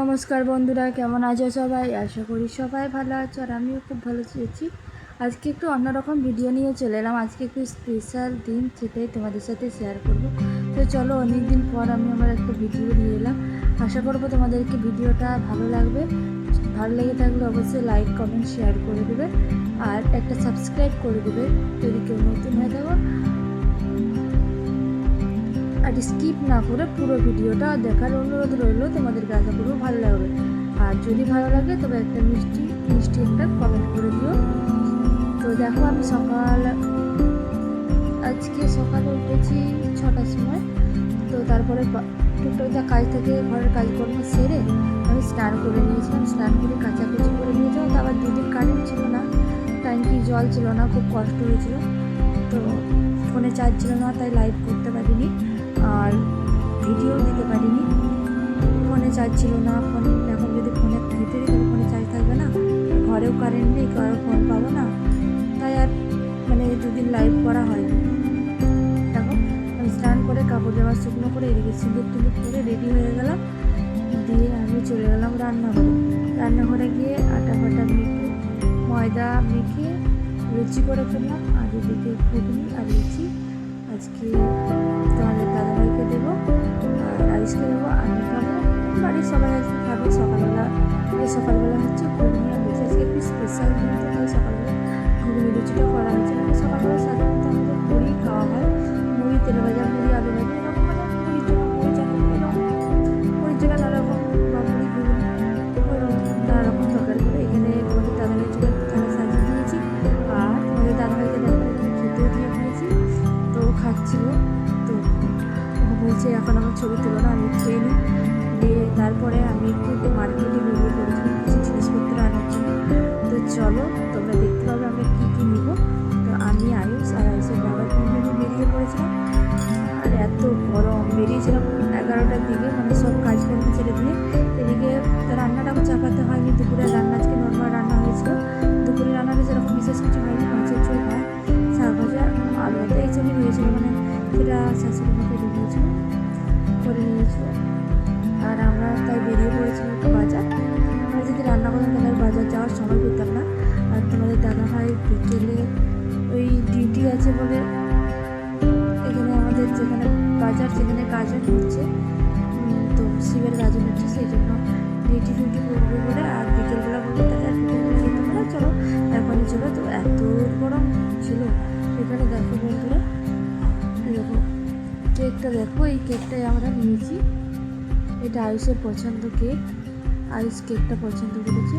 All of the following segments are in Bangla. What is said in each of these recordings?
নমস্কার বন্ধুরা, কেমন আছো সবাই? আশা করি সবাই ভালো আছো আর আমিও খুব ভালো আছি। আজকে একটু অন্যরকম ভিডিও নিয়ে চলে এলাম। আজকে একটু স্পেশাল দিন, সেটাই তোমাদের সাথে শেয়ার করব। তো চলো, অনেক দিন পর আমি আমার একটা ভিডিও নিয়ে এলাম। আশা করব তোমাদেরকে ভিডিওটা ভালো লাগবে। ভালো লেগে থাকলে অবশ্যই লাইক, কমেন্ট, শেয়ার করে দেবে আর একটা সাবস্ক্রাইব করে দেবে যদি কেউ নতুন হয়ে থাকো। আর স্কিপ না করে পুরো ভিডিওটা দেখার অনুরোধ রইল। তোমাদেরকে আশা করবো ভালো লাগবে। আর যদি ভালো লাগে তবে একটা মিষ্টি একটা কমেন্ট করে দিও। তো দেখো, আমি আজকে সকালে উঠেছি 6টার সময়। তো তারপরে টুকটাক যা কাজ থেকে ঘরের কাজকর্ম সেরে আমি স্নান করে নিয়েছিলাম। স্নান করে কাচাকুচি করে নিয়েছিলাম। তো আবার দুদিন কারেন্ট ছিল না, ট্যাঙ্কি জল ছিল না, খুব কষ্ট হয়েছিল। তো ফোনে চার্জ ছিল না, তাই লাইভ করতে পারিনি আর ভিডিও দিতে পারিনি। ফোনে চার্জ ছিল না। এখন যদি ফোনে দিতে দিই তাহলে ফোনে চার্জ থাকবে না, ঘরেও কারেন্ট নেই, কারো ফোন পাবো না, তাই আর দুদিন লাইভ করা হয়নি। দেখো, আমি স্নান করে কাপড় জামা শুকনো করে এদিকে সিঁদুর করে রেডি হয়ে গেলাম। দিয়ে আমি চলে গেলাম রান্নাঘরে গিয়ে আটা ফাটা মেখে ময়দা মেখে লুচি করে ফেললাম। আর এদিকে ঘুগনি আর লুচি আজকে তোমাদের দাদাভাইকে দেবো আর আইসকে দেবো, আমি খাবো, বাড়ির সবাই আজকে খাবে। সকালবেলা হচ্ছে ঘুগনি আর লুচি। আজকে একটু স্পেশাল দিন, তাই সকালবেলা ঘুগনি লুচিটা করা হয়েছে। সকালবেলা সাধারণত আমাদের মুড়ি খাওয়া হয়, মুড়ি, তেলে ভাজা, মুড়ি, আলু ভাজা, এরকম মুড়ির জন্য নানারকম বা মুড়ি ঘুগনি নানারকম তরকারি করে এখানে তোমাদের দাদাভাই চলে থালা সাজিয়ে দিয়েছি। আর তোমাদের দাদাভাইকে দেখো এখানে খেতেও দিয়ে দিয়েছি। তো খাচ্ছিল, তো বলছে এখন আমার ছবি তুলো না, আমি খেয়ে নিই। দিয়ে তারপরে আমি একটু মার্কেটে বেরিয়ে পড়েছিলাম কিছু জিনিসপত্র আনার জন্য। তো চলো, তোমরা দেখতে পাবে আমরা কী কী নিব। তো আমি আয়ুষ আর আয়ুষের বাবা তিনজনে বেরিয়ে পড়েছিলাম। আর এত গরম, বেরিয়েছিলাম 11টার দিকে, সব কাজকর্ম ছেড়ে দিয়ে। এদিকে রান্নাটাও চাপাতে হয়নি। দুপুরে রান্না আজকে নর্মাল রান্না হয়েছিল। দুপুরে রান্নাটা সেরকম বিশেষ কিছু হয়নি, মাছের ঝোল, ভাত, শাক ভাজা, আলু ভাজা এইসবই হয়েছিল। সেটা শাশুড়ি মাকে করে নিয়েছিল। আর আমরা তাই বেরিয়ে পড়েছিলাম একটু বাজার। আমরা যদি রান্না করতাম তাহলে বাজার যাওয়ার সময় পেতাম না। আর তোমাদের দাদাভাই বিকেলে ওই ডিউটি আছে বলে এখানে আমাদের যেখানে বাজার, যেখানে গাজন হচ্ছে, তো শিবের গাজন হচ্ছে, সেই জন্য ডিউটি করবে বলে। আর বিকেলবেলা বলবে তাহলে বিকেলবেলা যেতে পারে, চলো এখনই চলো। তো এত গরম ছিল এখানে। দেখো বন্ধুরা, দেখো কেকটা, দেখো এই কেকটাই আমরা নিয়েছি। এটা আয়ুষের পছন্দ কেক, আয়ুষ কেকটা পছন্দ করেছে,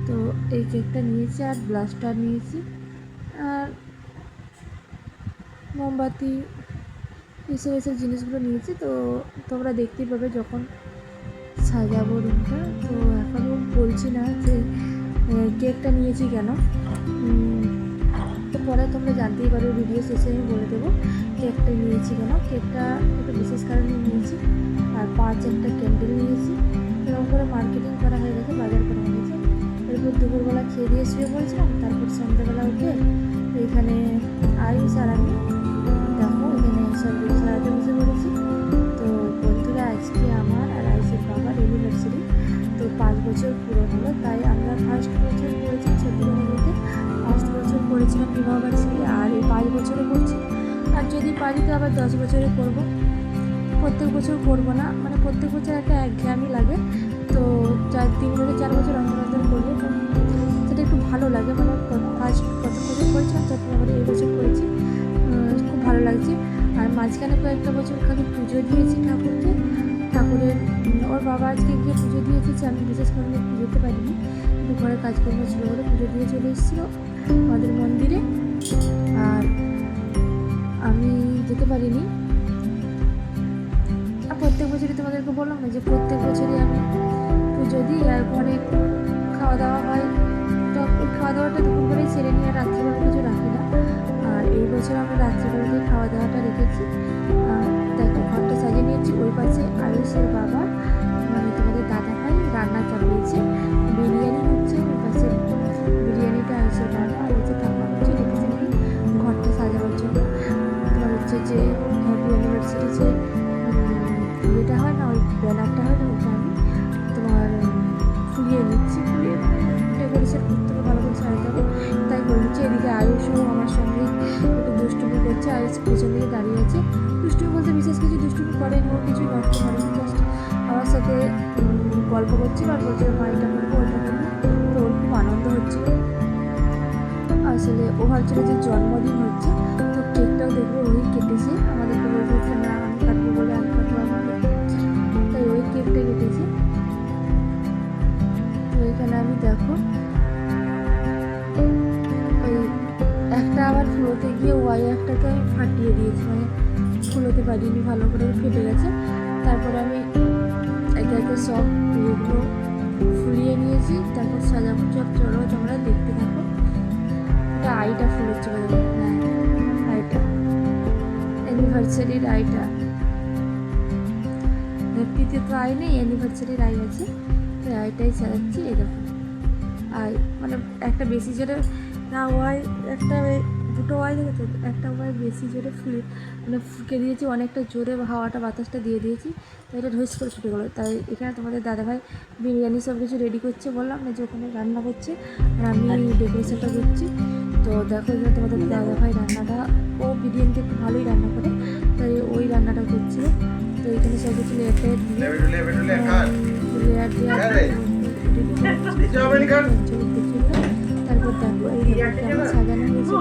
তো এই কেকটা নিয়েছি। আর ব্লাস্টার নিয়েছি আর মোমবাতি, এইসব জিনিসগুলো নিয়েছি। তো তোমরা দেখতেই পাবে যখন সাজাবো রুমটা। তো এখনও বলছি না যে কেকটা নিয়েছি কেন, তো পরে তোমরা জানতেই পারো, ভিডিও শেষে আমি বলে দেবো কেকটা নিয়েছি কেন। কেকটা একটা বিশেষ কারণে নিয়েছি। আর 5 ক্যান্ডেল নিয়েছি। এরকম করে মার্কেটিং করা হয়ে গেছে, বাজার করা হয়ে গেছে। এরপর দুপুরবেলা খেয়ে দিয়ে শুয়ে পড়েছিলাম। তারপর সন্ধ্যাবেলা উঠে এইখানে আয়ুষ আর আমি দেখো এখানে সব সারাতে বসে পড়েছি। তো বন্ধুরা, আজকে আমার আর আয়ুষের বাবার অ্যানিভার্সারি। তো 5 বছর পুরো হলো, তাই আমরা ফার্স্ট বছর করেছি, সত্যি কথা বলতে ফার্স্ট বছর করেছিলাম বিবাহবার্ষিকী। আর এই 5 বছরে করছি। আর যদি পারি তো আবার 10 বছরে করবো। প্রত্যেক বছর করবো না, প্রত্যেক বছর একটা একঘেয়েমি লাগে। তো 3 বছর 4 বছর অন্তর করলে সেটা একটু ভালো লাগে। ফার্স্ট প্রথম বছর করেছিলাম, তারপরে এই বছর করেছি, খুব ভালো লাগছে। আর মাঝখানে কয়েকটা বছর খালি পুজো দিয়েছি ঠাকুরের। ওর বাবা আজকে গিয়ে পুজো দিয়ে এসেছে, আমি বিশেষ কারণে একটু যেতে পারিনি, একটু ঘরে কাজকর্ম ছিল বলে পুজো দিয়ে চলে এসেছিলো আমাদের মন্দিরে। আর আমি যেতে পারিনি। আর প্রত্যেক বছরই তোমাদেরকে বললাম না যে প্রত্যেক বছরই আমি পুজো দিই আর ঘরে একটু খাওয়া দাওয়া হয়। তো ওই খাওয়া দাওয়াটা দুপুর করেই সেরে নিয়ে আর রাত্রিবেলা কিছু রাখি না। আর এই বছর আমরা রাত্রিবেলাতে খাওয়া দাওয়াটা রেখেছি। আর দেখো ঘরটা সাজিয়ে নিয়েছি। ওই পাশে আয়ুষের বাবা তোমাদের দাদাভাই রান্না চালিয়েছে, বিরিয়ানি হচ্ছে। ওই পাশে বিরিয়ানিটা আয়ুষের বাবা আর হচ্ছে ঠাকুমা হচ্ছে রেখেছে ঘরটা সাজানোর জন্য। তোমার হচ্ছে যে হ্যাপি অ্যানিভার্সারি যে ইয়েটা হয় না, ওই ব্যানারটা হয় না, ওটা আমি তোমার ফুলিয়ে নিচ্ছি, ফুলিয়ে ডেকোরেশন করতে হবে, ভালো করে সাজাতে হবে, তাই করে নিচ্ছি। এদিকে আয়ুষও আমার সঙ্গে একটু দুষ্টুমি করছে, আয়ুষ পেছন দিকে দাঁড়িয়ে আছে। দুষ্টুমি বলতে বিশেষ কিছু দুষ্টুমি করেনি, ও কিছুই নষ্ট করেনি, জাস্ট আমার সাথে গল্প করছিল আর বলছিল মা এটা করবো ওইটা করবো, তো ওর খুব আনন্দ হচ্ছিল। আসলে ও ভাবছিল যে জন্মদিন হচ্ছে, তো কেকটাও দেখবো ওই কেটেছে, আমাদেরকে বলছে না আমি কাটবো বলে আমি কাটবো আমাকে, তাই ওই কেকটা কেটেছে। তো এখানে আমি দেখো ওই একটা আবার ফুলোতে গিয়ে ওয়াই একটাকে আমি ফাটিয়ে দিয়েছি, মানে ফুলোতে পারিনি, ভালো করে ফেটে গেছে। তারপরে আমি একে একে সব এগুলো ফুলিয়ে নিয়েছি, তারপর সাজাবো। চলো তোমরা দেখতে থাকো। এটা আইটা ফুলেছে, হ্যাঁ আইটা অ্যানিভার্সারির আইটা, হ্যাপিতে তো আই নেই, অ্যানিভার্সারির আই আছে, তো আইটাই সাজাচ্ছি। এই দেখো আই মানে একটা বেশি জোরে না, ওয়াই একটা দুটো ওয়াই দেখেছো, একটা ওয়াই বেশি জোরে মানে ফুঁকে দিয়েছি, অনেকটা জোরে হাওয়াটা বাতাসটা দিয়ে দিয়েছি, তো এটা ঢুস করে ছুটে গেলো। তাই এখানে তোমাদের দাদাভাই বিরিয়ানি সব কিছু রেডি করছে, বললাম না যে ওখানে রান্না করছে আর আমি ডেকোরেশনটা করছি। তো দেখো এখানে তোমাদের দাদাভাই রান্নাটা, ও বিরিয়ানিটা একটু ভালোই রান্না করে, তাই ওই রান্নাটা করছে। তো এখানে সব কিছু লেয়ার তারপর দেখো এই কেমন সাজানো হয়েছে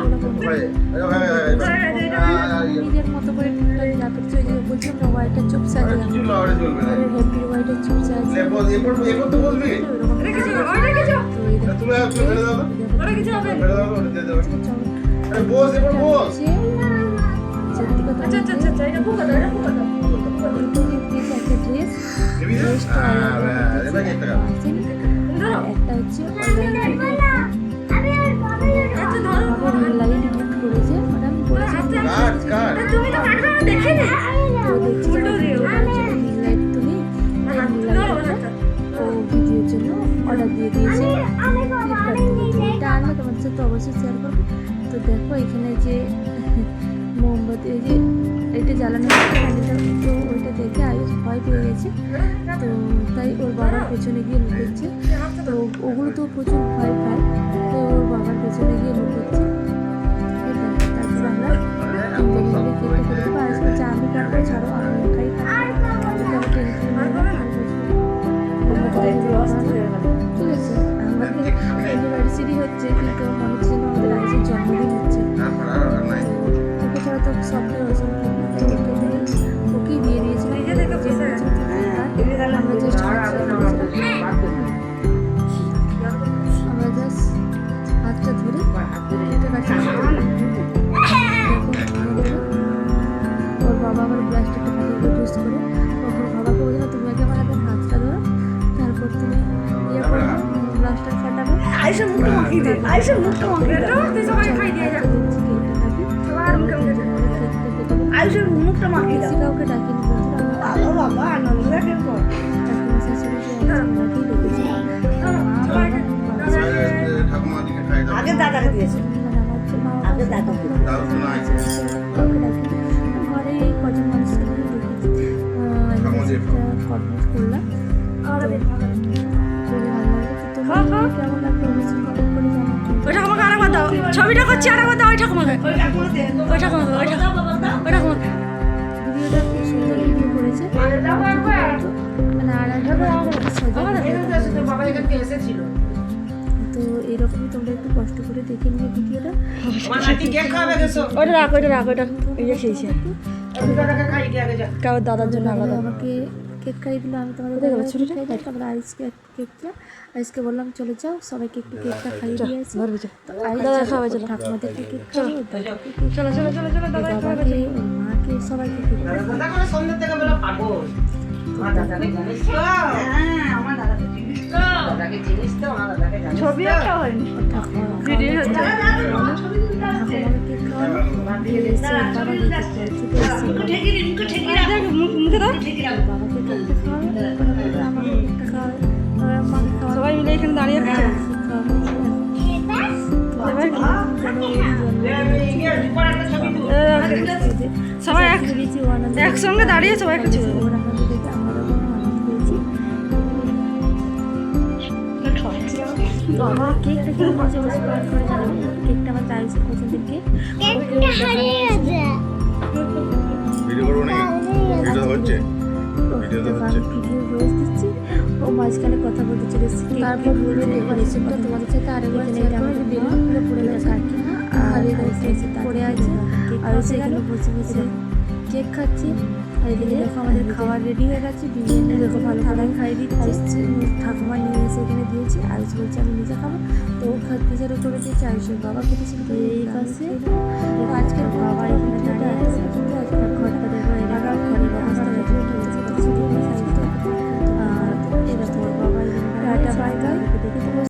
নিজের মতো করে টুকটাক যা করছে, ওই যে বলছিলাম না হোয়াইটের চুপ সাজিয়ে হ্যাপির হোয়াইটের চুপ সাজিয়ে একটা হচ্ছে অনলাইন গিফট করেছে, মানে আমি বলেছিলাম লাইট তুলি ও ভিডিওর জন্য অর্ডার দিয়ে দিয়েছে ফ্লিপকার্ট থেকে, এটা আনলে তোমাদের সাথে অবশ্যই শেয়ার করবো। তো দেখো এখানে যে মোমবাতি এই যে এটা জ্বালানো হচ্ছে ক্যান্ডেলটা, তো ওইটা দেখে আয়ুষ ভয় পেয়ে গেছে, তো তাই ওর বাবার পেছনে গিয়ে লুকোচ্ছে। তো ওগুলো তো প্রচুর ভয় পায়, তো ওর বাবার পেছনে গিয়ে লুকোচ্ছে। তারপর আমরা কেকটা করে দেবো। আয়ুষ বলছে আমি কাটবো, ছাড়ো আমি একাই কাটবো, ঠিক আছে। আমাদের অ্যানিভার্সারি হচ্ছে, কিন্তু মনে হচ্ছে আমাদের আয়ুষের জন্মদিন হচ্ছে, ওকে ছাড়া তো সবটাই ওকেই দিয়ে দিয়েছিলাম। আমরা জাস্ট হাতটা ধরে ওর বাবা আমার ব্লাস্টারটা ফাটিয়ে জুস করে ওর বাবাকে বলছিল তুমি আগে আমার হাতে হাতটা ধরো, তারপর তুমি ইয়ে করবে ব্লাস্টার ফাটাবে। আয়ুষের মুখটা মাখিয়ে দাও, কাউকে ডাকিনি, ভালো বাবা আনন্দ লাগে তো। আগে দাদাকে দিয়েছে, আগে দাদাকে ঘরে এই কজন মানুষকে করলাম, কেমন লাগলো ওই ঠাকুমাকে আরেকবার দাও, ছবিটা করছি আরেকবার দাও ওই ঠাকুমাকে, ওই ঠাকুমাকে ওই ঠাকুমাকে ওই ঠাকুমাকে। ভিডিওটা খুব সুন্দর ভিডিও করেছে, মানে আর তো এরকমই তোমরা একটু কষ্ট করে দেখে নিয়ে ভিডিওটা। ওইটা রাখ ওইটা রাখ, ওইটা ইয়ে খেয়েছে কারোর দাদার জন্য আলাদা। আমাকে কেক খাইয়ে দিল, আমি তোমাদের তারপরে আইসকে কেকটা আইসকে বললাম চলে যাও সবাইকে একটু কেকটা খাইয়ে দিয়ে আসি। তো আইস ঠাকুমাদেরকে কেক খাওয়াবো, বাবাকে মাকে সবাইকে কেক ছবি একটা হয়নি, ভিডিও হচ্ছে সবাই মিলে এখানে দাঁড়িয়ে আছে। সবাই একসঙ্গে দাঁড়িয়ে সবাই একটা ছবি কেকটা কেমন হয়েছে অবশ্যই কমেন্ট করে জানাবে। কেকটা আমার তায়ুষের পছন্দের কেক। ভিডিও করবো নাকি? ভিডিও হচ্ছে? ভিডিও তো হচ্ছে। ভিডিও ভয়েস দিচ্ছি, ও মাঝখানে কথা বলতে চলে এসেছে। তারপর বলবে ডেকোরেশনটা তোমাদের সাথে আরেকবার শেয়ার করবো। বেলুনগুলো পড়ে গেছে কাকিমা আর এসে পড়ে আছে, আর সেখানে বসে বসে কেক খাচ্ছি। আর এদিকে দেখো আমাদের খাবার রেডি হয়ে গেছে, বিরিয়ানি দেখো ভালো ভালো খাইয়ে দিচ্ছে। ঠাকুমা নিয়ে এসে এখানে দিয়েছি, আয়ুষ বলছে আমি নিজে খাবো, তো ও খাতে শুরু করে দিয়েছে। আয়ুষের বাবা খেতেছিল এই পাশে, আজকের বাবা এখানে দাঁড়িয়ে আছে। কিন্তু আজকের ঘরটা দেখো এলাকার ঘরের অবস্থা দেখো, আর এরকম বাবা টাটা বাই বাই।